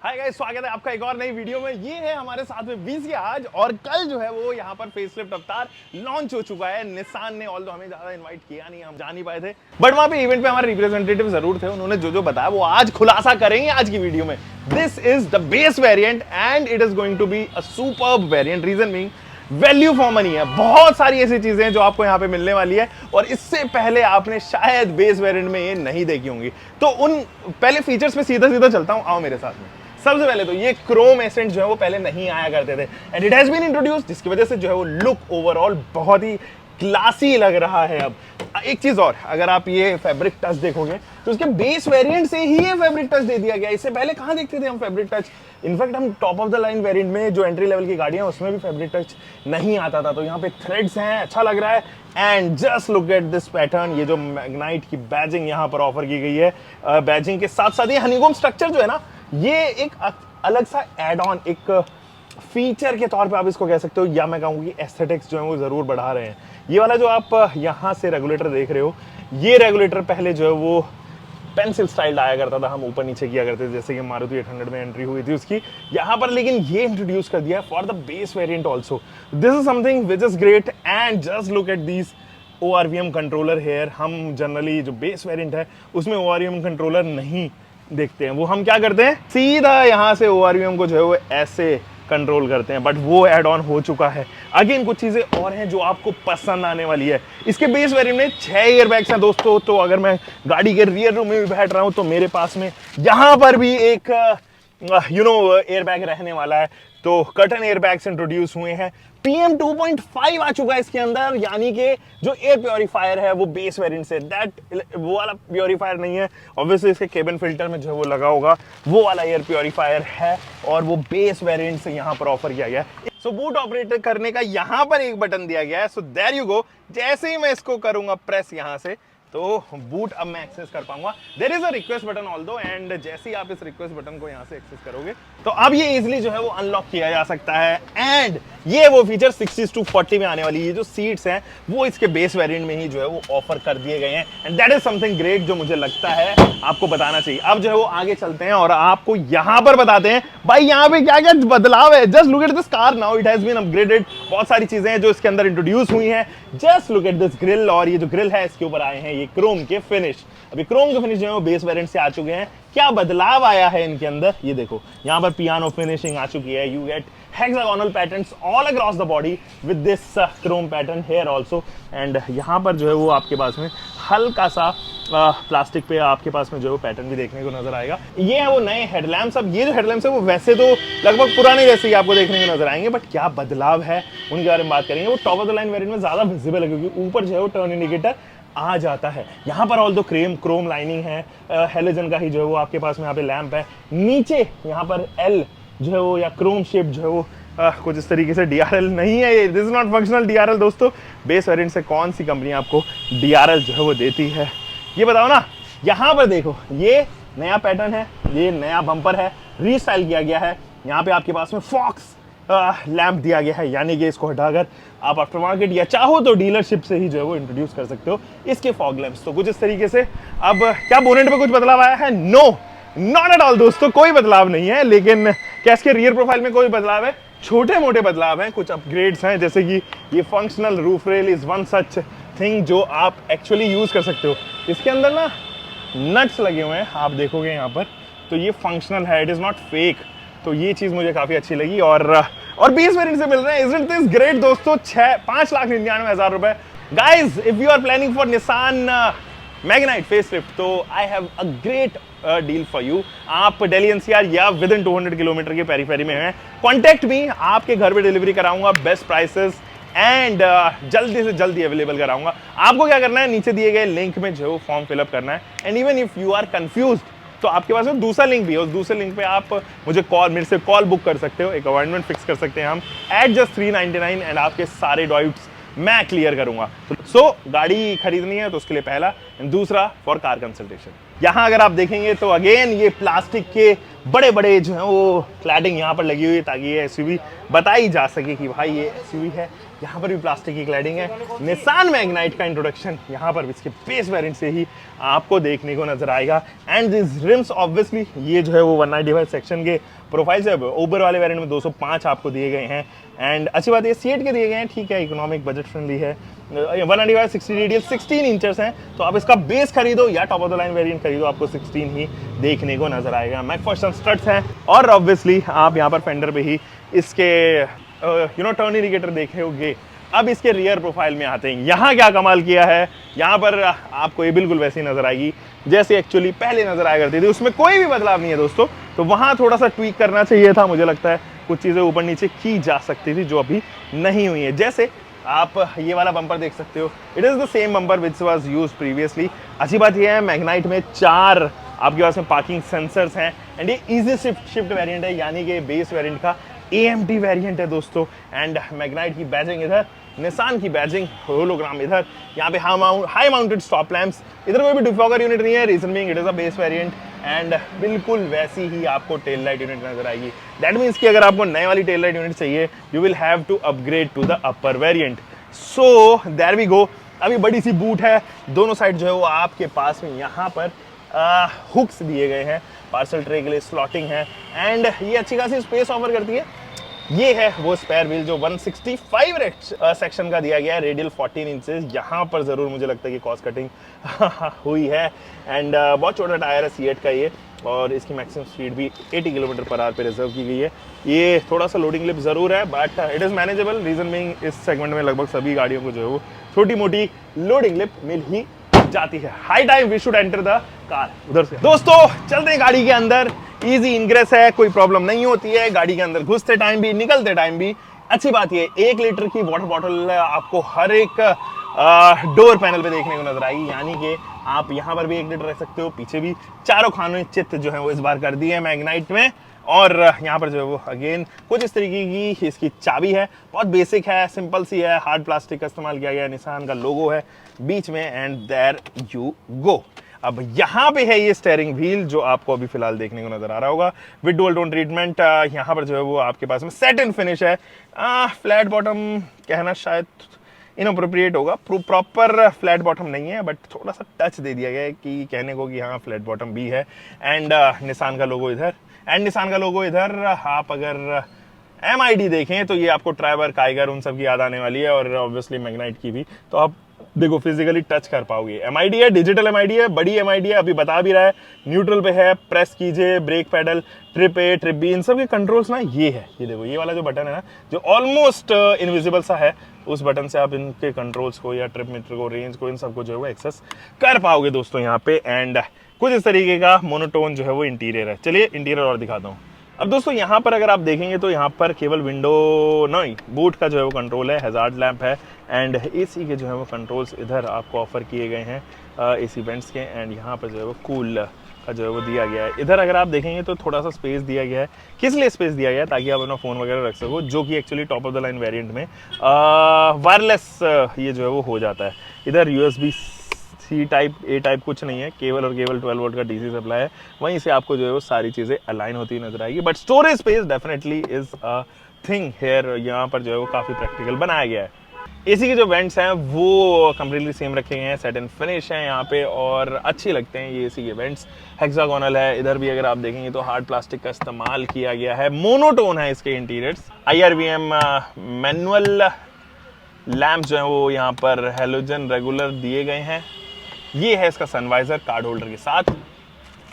Hi guys, स्वागत है आपका एक और नई वीडियो में। ये है हमारे साथ में वीसी आज, और कल जो है वो यहाँ पर फेसलिफ्ट अवतार लॉन्च हो चुका है। निसान ने ऑल्दो हमें ज्यादा इनवाइट किया नहीं, हम जा नहीं पाए थे, बट वहाँ पे इवेंट पे हमारे रिप्रेजेंटेटिव जरूर थे। उन्होंने जो जो बताया वो आज खुलासा करेंगे आज की वीडियो में। This is the base variant and it is going to be a superb variant. Reason being value for money है। बहुत सारी ऐसी चीजें हैं जो आपको यहाँ पे मिलने वाली है, और इससे पहले आपने शायद बेस वेरिएंट में ये नहीं देखी होंगी। तो उन पहले फीचर्स पे सीधा सीधा चलता हूँ, आओ मेरे साथ में। सबसे पहले तो ये क्रोम एसेंट जो है वो पहले नहीं आया करते थे, and it has been introduced, जिसकी वजह से जो है वो लुक ओवरऑल बहुत ही क्लासी लग रहा है। अब एक चीज और, अगर आप ये फैब्रिक टच देखोगे तो उसके बेस वेरिएंट से ही ये फैब्रिक टच दे दिया गया। इससे पहले कहां देखते थे हम फैब्रिक टच? इनफैक्ट हम top of the line variant में जो एंट्री लेवल की गाड़ियां उसमें भी फैब्रिक टच नहीं आता था। तो यहाँ पे थ्रेड्स हैं, अच्छा लग रहा है। And just look at this pattern, ये जो मैग्नाइट की बैजिंग यहाँ पर ऑफर की गई है, बैजिंग के साथ साथ ये हनीकॉम्ब स्ट्रक्चर जो है ना, ये एक अलग सा एड ऑन, एक फीचर के तौर पे आप इसको कह सकते हो, या मैं कहूँ कि एस्थेटिक्स जो है वो जरूर बढ़ा रहे हैं। ये वाला जो आप यहाँ से रेगुलेटर देख रहे हो, ये रेगुलेटर पहले जो है वो पेंसिल स्टाइल आया करता था, हम ऊपर नीचे किया करते थे, जैसे कि मारुति 800 में एंट्री हुई थी उसकी यहाँ पर। लेकिन ये इंट्रोड्यूस कर दिया for the base variant also. This is something which is great. And just look at this ORVM controller here. हम जनरली जो बेस वेरिएंट है उसमें ORVM कंट्रोलर नहीं देखते हैं। वो हम क्या करते हैं, सीधा यहाँ से ORVM को जो है वो ऐसे कंट्रोल करते हैं, बट वो एड ऑन हो चुका है। अगेन कुछ चीजें और हैं जो आपको पसंद आने वाली है। इसके बेस वेरिएंट में 6 एयरबैग्स हैं दोस्तों। तो अगर मैं गाड़ी के रियर रूम में भी बैठ रहा हूं तो मेरे पास में यहाँ पर भी एक एयरबैग रहने वाला है। तो कर्टन एयरबैग्स इंट्रोड्यूस हुए हैं। PM 2.5 आ चुका है इसके अंदर, यानी कि जो एयर प्योरीफायर है वो बेस वेरिएंट से वो वाला प्योरीफायर नहीं है। ऑब्वियसली इसके केबिन फिल्टर में जो है वो लगा होगा, वो वाला एयर प्योरीफायर है, और वो बेस वेरिएंट से यहाँ पर ऑफर किया गया है। सो बूट ऑपरेट करने का यहाँ पर एक बटन दिया गया है। So there you go. जैसे ही मैं इसको करूंगा प्रेस यहाँ से, तो बूट अब मैं एक्सेस कर पाऊंगा। There is a request button although, and जैसे ही आप इस रिक्वेस्ट बटन को यहाँ से एक्सेस करोगे तो अब ये इजीली जो है वो अनलॉक किया जा सकता है। एंड ये वो फीचर 60/40 में आने वाली ये जो सीट्स हैं वो इसके बेस वेरिएंट में ही जो है वो ऑफर कर दिए गए हैं। And that is something great जो मुझे लगता है आपको बताना चाहिए। अब जो है वो आगे चलते हैं और आपको यहाँ पर बताते हैं भाई यहाँ पे क्या क्या बदलाव है। Just look at this car now, it has been upgraded. बहुत सारी चीजें हैं जो इसके अंदर इंट्रोड्यूस हुई हैं। Just look at this grill, और ये जो ग्रिल है इसके ऊपर आए हैं ये क्रोम के फिनिश। अभी क्रोम के फिनिश जो है वो बेस वेरिएंट से आ चुके हैं। क्या बदलाव आया है इनके अंदर, ये देखो। यहाँ पर पियानो फिनिशिंग आ चुकी है। You get hexagonal patterns all across the body with this chrome pattern here also. And यहाँ पर जो है वो आपके पास में हल्का सा प्लास्टिक पे आपके पास में जो है वो पैटर्न भी देखने को नजर आएगा। ये है वो नए हेडलैम्प्स। अब ये जो हेडलैम्प्स है वो वैसे तो लगभग पुराने जैसे ही आपको देखने को नजर आएंगे, बट क्या बदलाव है उनके बारे में बात करेंगे। वो top of the line variant में ज्यादा विजिबल है, क्योंकि ऊपर जो है वो टर्न इंडिकेटर आ जाता है। यहाँ पर ऑल दो क्रोम लाइनिंग है, हेलोजन का ही जो है वो आपके पास में यहाँ पे लैंप है। नीचे यहाँ पर एल जो है वो, या क्रोम शेप जो है वो कुछ इस तरीके से DRL नहीं है। This is not functional DRL दोस्तों। बेस वेरिएंट से कौन सी कंपनी आपको DRL जो है वो देती है, ये बताओ ना। यहाँ पर देखो, ये नया पैटर्न है, ये नया बम्पर है, रीस्टाइल किया गया है। यहाँ पे आपके पास में फॉक्स लैंप दिया गया है, यानी कि इसको हटाकर आप आफ्टर मार्केट या चाहो तो डीलरशिप से ही जो है वो इंट्रोड्यूस कर सकते हो इसके फॉग लैंप्स। तो कुछ इस तरीके से। अब क्या बोनेट पे कुछ बदलाव आया है? नो, नॉट एट ऑल दोस्तों, कोई बदलाव नहीं है। लेकिन क्या इसके रियर प्रोफाइल में कोई बदलाव है? छोटे मोटे बदलाव हैं, कुछ अपग्रेड्स हैं, जैसे कि ये functional roof rail is one such thing जो आप एक्चुअली यूज कर सकते हो। इसके अंदर ना नट्स लगे हुए हैं, आप देखोगे यहाँ पर, तो ये फंक्शनल है, इट इज नॉट फेक। तो ये चीज मुझे काफी अच्छी लगी, और बेस वेरिएंट से मिल रहे हैं। इजंट दिस ग्रेट दोस्तों? 5,99,000 रुपए। Guys, if you are planning for Nissan Magnite facelift, तो I have a great deal for you. आप दिल्ली NCR या विद इन 200 किलोमीटर के पेरीफेरी में हैं, कॉन्टेक्ट मी, आपके घर पे डिलीवरी कराऊंगा, बेस्ट प्राइसेस एंड जल्दी से जल्दी अवेलेबल कराऊंगा। आपको क्या करना है, नीचे दिए गए लिंक में जो फॉर्म फिलअप करना है। And even if you are confused, तो आपके पास में दूसरा लिंक भी है, उस दूसरे लिंक पे आप मेरे से कॉल बुक कर सकते हो, एक अपॉइंटमेंट फिक्स कर सकते हैं हम एट जस्ट 399, एंड आपके सारे डाउट्स मैं क्लियर करूंगा। सो गाड़ी खरीदनी है तो उसके लिए पहला, एंड दूसरा फॉर कार कंसल्टेशन। यहां अगर आप देखेंगे तो अगेन ये प्लास्टिक के बड़े बड़े जो है वो क्लैडिंग यहाँ पर लगी हुई है ताकि ये एसयूवी बताई जा सके कि भाई ये एसयूवी है। यहाँ पर भी प्लास्टिक की क्लैडिंग है। निसान मैग्नाइट का इंट्रोडक्शन यहाँ पर इसके बेस वेरिएंट से ही आपको देखने को नजर आएगा। एंड दिस रिम्स ऑब्वियसली ये जो है वो 195 सेक्शन के प्रोफाइल से ऊपर वाले वेरिएंट में 205 आपको दिए गए हैं। एंड अच्छी बात ये सीएट के दिए गए हैं, ठीक है, इकोनॉमिक बजट फ्रेंडली है। 195 60 रेडियल 16 इंचेस हैं, तो आप इसका बेस खरीदो या top of the line variant खरीदो, आपको 16 ही देखने को नजर आएगा। मैकफर्सन स्ट्रट्स हैं और ऑब्वियसली आप यहाँ पर फेंडर पे ही इसके टर्न इंडिकेटर देखे होंगे। अब इसके रियर प्रोफाइल में आते हैं। यहाँ क्या कमाल किया है, यहाँ पर आपको ये बिल्कुल वैसी नजर आएगी जैसे एक्चुअली पहले नजर आया करती थी, उसमें कोई भी बदलाव नहीं है दोस्तों। तो वहाँ थोड़ा सा ट्वीक करना चाहिए था, मुझे लगता है कुछ चीज़ें ऊपर नीचे की जा सकती थी जो अभी नहीं हुई है। जैसे आप ये वाला बम्पर देख सकते हो, it is the same bumper which was use previously. अच्छी बात यह है मैग्नाइट में 4 आपके पास में पार्किंग सेंसर्स हैं एंड ये इजी शिफ्ट वेरिएंट है, यानी कि बेस वेरिएंट का AMT वेरिएंट है दोस्तों। एंड मैग्नाइट की बैजिंग इधर, निसान की बैजिंग होलोग्राम इधर, यहाँ पे हाई माउंटेड स्टॉप लैंप्स, इधर कोई भी डिफॉगर यूनिट नहीं है, reason being it is a base variant. And बिल्कुल वैसी ही आपको टेल लाइट यूनिट नजर आएगी। दैट मीन्स कि अगर आपको नए वाली टेल लाइट यूनिट चाहिए you will have to upgrade to the upper variant. So there we go. अभी बड़ी सी बूट है, दोनों साइड जो है वो आपके पास में यहाँ पर हुक्स दिए गए हैं, पार्सल ट्रे के लिए स्लॉटिंग है एंड ये अच्छी खासी स्पेस ऑफर करती है। ये है वो स्पेयर व्हील जो 165 सेक्शन का दिया गया है, रेडियल 14 इंचेस। यहाँ पर ज़रूर मुझे लगता है कि कॉस्ट कटिंग हुई है। एंड बहुत छोटा टायर है सीएट का ये, और इसकी मैक्सिमम स्पीड भी 80 किलोमीटर पर आवर पे रिजर्व की गई है। ये थोड़ा सा लोडिंग लिप ज़रूर है but it is manageable, reason being इस सेगमेंट में लगभग सभी गाड़ियों को जो है वो छोटी मोटी लोडिंग लिप मिल ही जाती है। High time we should enter the car. उधर से दोस्तों चलते हैं गाड़ी के अंदर। इजी इनग्रेस है, कोई प्रॉब्लम नहीं होती है गाड़ी के अंदर घुसते टाइम भी निकलते टाइम भी। अच्छी बात ये 1 लीटर की वाटर बॉटल आपको हर एक डोर पैनल पे देखने को नजर आएगी, यानी कि आप यहाँ पर भी 1 लीटर रख सकते हो, पीछे भी चारों खानों चित्त जो है वो इस बार कर दिए हैं मैग्नाइट में। और यहाँ पर जो है वो अगेन कुछ इस तरीके की इसकी चाबी है, बहुत बेसिक है, सिंपल सी है, हार्ड प्लास्टिक का इस्तेमाल किया गया, निसान का लोगो है बीच में एंड देयर यू गो। अब यहाँ पे है ये स्टीयरिंग व्हील जो आपको अभी फिलहाल देखने को नजर आ रहा होगा विद डुअल टोन ट्रीटमेंट। यहाँ पर जो है वो आपके पास में सैटिन फिनिश है। फ्लैट बॉटम कहना शायद इनअप्रोप्रिएट होगा, प्रॉपर फ्लैट बॉटम नहीं है बट थोड़ा सा टच दे दिया गया है कि कहने को कि हाँ फ्लैट बॉटम भी है। एंड निसान का लोगो इधर, आप अगर MID देखें तो ये आपको ट्राइबर काइगर उन सब की याद आने वाली है, और ऑब्वियसली मैग्नाइट की भी, तो आप देखो फिजिकली टच कर पाओगे। MID है, डिजिटल MID है, बड़ी MID है, अभी बता भी रहा है, न्यूट्रल पे है, प्रेस कीजिए, brake pedal, trip A trip B इन सब के कंट्रोल्स ना ये है, ये देखो ये वाला जो बटन है ना जो ऑलमोस्ट इनविजिबल सा है, उस बटन से आप इनके कंट्रोल्स को या ट्रिप मीटर को, रेंज को, इन सबको जो है वो एक्सेस कर पाओगे दोस्तों यहाँ पे। एंड कुछ इस तरीके का मोनोटोन जो है वो इंटीरियर है। चलिए इंटीरियर और दिखाता हूँ। अब दोस्तों यहाँ पर अगर आप देखेंगे तो यहाँ पर केवल विंडो नहीं, बूट का जो है वो कंट्रोल है, हैजार्ड लैंप है एंड AC के जो है वो कंट्रोल्स इधर आपको ऑफर किए गए हैं AC वेंट्स के। एंड यहाँ पर जो है वो कूल का जो है वो दिया गया है। इधर अगर आप देखेंगे तो थोड़ा सा स्पेस दिया गया है। किस लिए स्पेस दिया गया है? ताकि आप अपना फ़ोन वगैरह रख सको, जो कि actually top of the line variant में वायरलेस ये जो है वो हो जाता है। इधर USB-C टाइप A टाइप कुछ नहीं है, केवल और केवल 12 वोल्ट का DC सप्लाई है, वहीं से आपको जो है वो सारी चीज़ें अलाइन होती नजर आएगी। But storage space definitely is a thing here, यहाँ पर जो है वो काफ़ी प्रैक्टिकल बनाया गया है। AC के जो वेंट्स हैं वो कम्प्लीटली सेम रखे गए हैं, सैटिन फिनिश है यहाँ पे और अच्छे लगते हैं ये AC के वेंट्स। हेक्सागोनल है, इधर भी अगर आप देखेंगे तो हार्ड प्लास्टिक का इस्तेमाल किया गया है, मोनोटोन है इसके इंटीरियर्स। IRVM मैनुअल लैंप जो है वो यहाँ पर हेलोजन रेगुलर दिए गए हैं। ये है इसका सनवाइजर कार्ड होल्डर के साथ,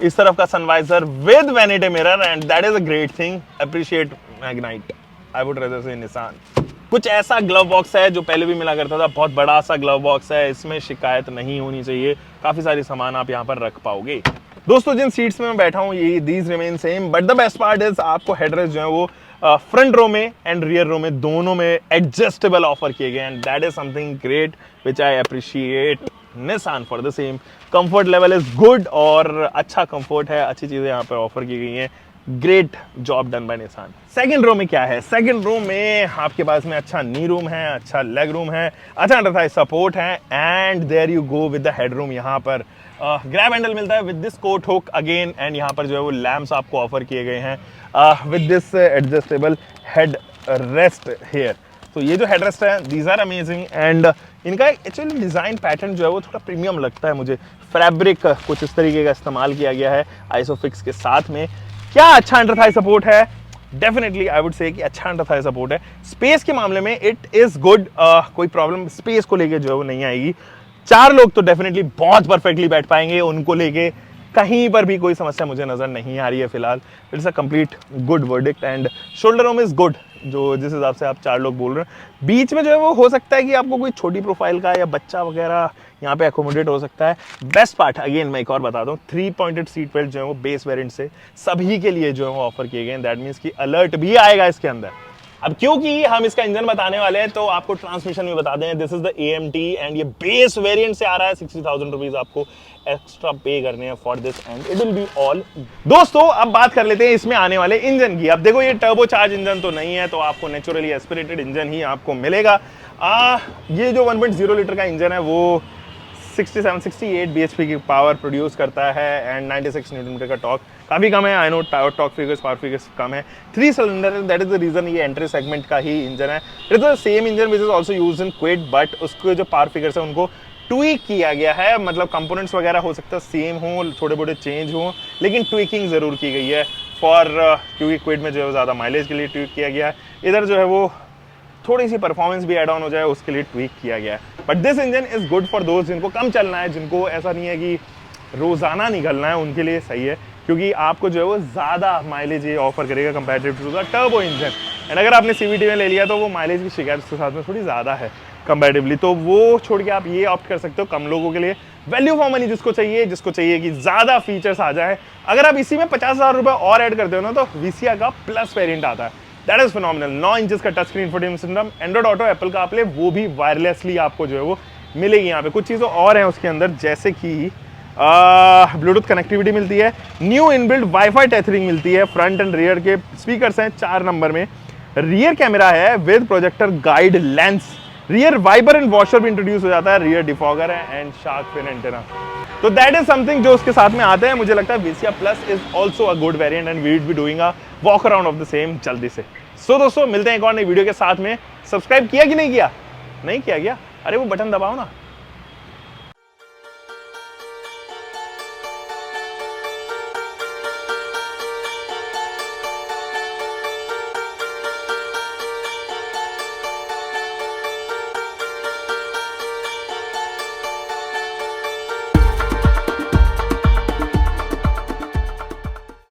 इस तरफ का sun visor with vanity mirror and that is a great thing, appreciate Magnite, I would rather से निसान। कुछ ऐसा ग्लव बॉक्स है जो पहले भी मिला करता था, बहुत बड़ा सा ग्लव बॉक्स है, इसमें शिकायत नहीं होनी चाहिए, काफी सारी सामान आप यहाँ पर रख पाओगे। दोस्तों जिन सीट्स में मैं बैठा हूँ ये these remain same, but the best part is आपको हेडरेस्ट जो है वो फ्रंट रो में एंड रियर रो में दोनों में एडजस्टेबल ऑफर किए गए and that is something great which I appreciate Nissan for the same. Comfort level is good और अच्छा कंफर्ट है, अच्छी चीजें यहाँ पर ऑफर की गई हैं, great job done by Nissan. Second row में क्या है? सेकंड रो में आपके पास में अच्छा नी रूम है, अच्छा लेग रूम है, अच्छा अंडर थाई सपोर्ट है and there you go with the head room. यहाँ पर ग्रैब हैंडल मिलता है with this coat hook again, and यहाँ पर जो है वो लैम्प्स आपको ऑफर किए गए हैं with this adjustable head rest here. तो ये जो हेड रेस्ट है दीज आर अमेजिंग, एंड इनका एक्चुअली डिज़ाइन पैटर्न जो है वो थोड़ा प्रीमियम लगता है मुझे। फैब्रिक कुछ इस तरीके का इस्तेमाल किया गया है आइसोफिक्स के साथ में। क्या अच्छा अंडर थाई सपोर्ट है, डेफिनेटली आई वुड से कि अच्छा अंडर थाई सपोर्ट है। स्पेस के मामले में इट इज़ गुड, कोई प्रॉब्लम स्पेस को लेके जो है वो नहीं आएगी। 4 लोग तो डेफिनेटली बहुत परफेक्टली बैठ पाएंगे, उनको लेके कहीं पर भी कोई समस्या मुझे नजर नहीं आ रही है फिलहाल। It's a complete good verdict, and shoulder room is good, जो जिस हिसाब से आप 4 लोग बोल रहे हैं। बीच में जो है वो हो सकता है कि आपको कोई छोटी प्रोफाइल का या बच्चा वगैरह यहाँ पे अकोमोडेट हो सकता है। बेस्ट पार्ट अगेन मैं एक और बता दूँ, 3 पॉइंटेड सीट बेल्ट जो है वो बेस वेरिएंट से सभी के लिए जो है वो ऑफर किए गए हैं। दैट मीन्स कि अलर्ट भी आएगा इसके अंदर। अब क्योंकि हम इसका इंजन बताने वाले हैं तो आपको ट्रांसमिशन भी बता दें। This is the AMT, and ये बेस वेरिएंट से आ रहा है। 60,000 रुपीज आपको एक्स्ट्रा पे करने हैं for this, and it will be all. दोस्तों अब बात कर लेते हैं इसमें आने वाले इंजन की। अब देखो ये टर्बो चार्ज इंजन तो नहीं है, तो आपको नेचुरली एस्पिरेटेड इंजन ही आपको मिलेगा। ये जो 1.0 लीटर का इंजन है वो 68 bhp की पावर प्रोड्यूस करता है, एंड 96 न्यूटन मीटर का टॉर्क काफ़ी कम है। I know torque figures power figures कम है। 3 cylinder, that is the reason ये एंट्री सेगमेंट का ही इंजन है। It is the same engine which is also use in Kwid, but उसके जो पावर फिगर्स है उनको ट्वीक किया गया है। मतलब कंपोनेंट्स वगैरह हो सकता है सेम हो, थोड़े बोड़े चेंज हो, लेकिन ट्वीकिंग जरूर की गई है फॉर क्योंकि क्विड में जो है ज़्यादा माइलेज के लिए ट्वीक किया गया है। इधर जो है वो थोड़ी सी परफॉर्मेंस भी एड ऑन हो जाए उसके लिए ट्वीक किया गया है। But this engine is good for दोस्त जिनको कम चलना है, जिनको ऐसा नहीं है कि रोजाना निकलना है, उनके लिए सही है, क्योंकि आपको जो है वो ज़्यादा माइलेज ये ऑफर करेगा comparative to the turbo engine. And अगर आपने CVT में ले लिया तो वो माइलेज की शिकायत उसके साथ में थोड़ी ज़्यादा है कंपैरेटिवली, तो वो छोड़ के आप ये ऑप्ट कर सकते हो कम लोगों के लिए। वैल्यू फॉर मनी जिसको चाहिए कि ज़्यादा फीचर्स आ जाए, अगर आप इसी में 50,000 रुपये और ऐड करते हो ना, तो VCR का प्लस वेरिएंट आता है। That is phenomenal. 9 इंचेस का touch screen infotainment system, Android auto, Apple का प्ले, वो भी वायरलेसली आपको जो है वो मिलेगी। यहाँ पे कुछ चीज़ें और हैं उसके अंदर, जैसे कि ब्लूटूथ कनेक्टिविटी मिलती है, न्यू इनबिल्ट वाईफाई टेथरिंग मिलती है, फ्रंट एंड रियर के स्पीकर्स हैं 4 नंबर में, रियर कैमरा है with projector guide lens, rear wiper and washer भी इंट्रोड्यूस हो जाता है, रियर डिफॉगर है, एंड शार्क फिन एंटेना। तो दैट इज समथिंग जो उसके साथ में आता है। मुझे लगता है VCR plus is also a good variant, and we will be doing a walk around of the same जल्दी से। सो दोस्तों मिलते हैं एक और नई वीडियो के साथ में। सब्सक्राइब किया कि नहीं किया? नहीं किया? अरे वो बटन दबाओ ना।